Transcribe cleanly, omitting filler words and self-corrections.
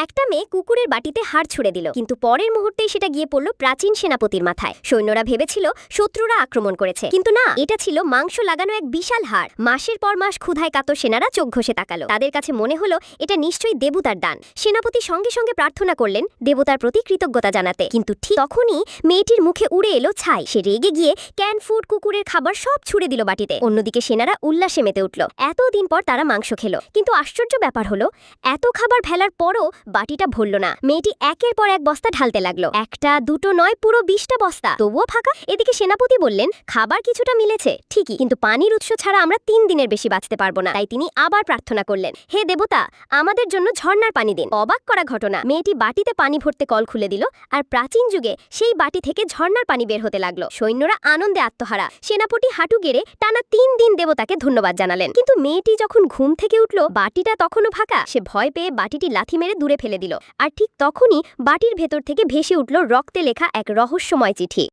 একটা মেয়ে কুকুরের বাটিতে হাড় ছুড়ে দিল, কিন্তু পরের মুহূর্তেই সেটা গিয়ে পড়ল প্রাচীন সেনাপতির মাথায়। সৈন্যরা ভেবেছিল শত্রুরা আক্রমণ করেছে, কিন্তু না, এটা ছিল মাংস লাগানো এক বিশাল হাড়। মাসের পর মাস ক্ষুধায় কাতর সেনারা চোখ ঘষে তাকালো। তাদের কাছে মনে হলো এটা নিশ্চয়ই দেবতার দান। সেনাপতি সঙ্গে সঙ্গে প্রার্থনা করলেন দেবতার প্রতি কৃতজ্ঞতা জানাতে, কিন্তু ঠিক তখনই মেয়েটির মুখে উড়ে এলো ছাই। সে রেগে গিয়ে ক্যান ফুড, কুকুরের খাবার সব ছুড়ে দিল বাটিতে। অন্যদিকে সেনারা উল্লাসে মেতে উঠল। এতদিন পর তারা মাংস খেলো, কিন্তু আশ্চর্য ব্যাপার হলো এত খাবার ফেলার পরও বাটিটা ভরল না। মেয়েটি একের পর এক বস্তা ঢালতে লাগলো। একটা দুটো নয়, পুরো 20টা বস্তা, তবুও ফাঁকা। এদিকে সেনাপতি বললেন খাবার কিছুটা মিলেছে ঠিকই, কিন্তু পানির উৎস ছাড়া আমরা 3 দিনের বেশি বাঁচতে পারবো না। তাই তিনি আবার প্রার্থনা করলেন, হে দেবতা, আমাদের জন্য ঝর্ণার পানি দিন। অবাক করা ঘটনা, মেয়েটি বাটিতে পানি ভরতে কল খুলে দিল, আর প্রাচীন যুগে সেই বাটি থেকে ঝর্ণার পানি বের হতে লাগলো। সৈন্যরা আনন্দে আত্মহারা। সেনাপতি হাঁটু গেড়ে টানা 3 দিন দেবতাকে ধন্যবাদ জানালেন। কিন্তু মেয়েটি যখন ঘুম থেকে উঠল, বাটিটা তখনও ফাঁকা। সে ভয় পেয়ে বাটিটি লাথি মেরে দূরে ফেলে দিল। আর ঠিক তখনই বাটির ভেতর থেকে ভেসে উঠল রক্তে লেখা এক রহস্যময় চিঠি।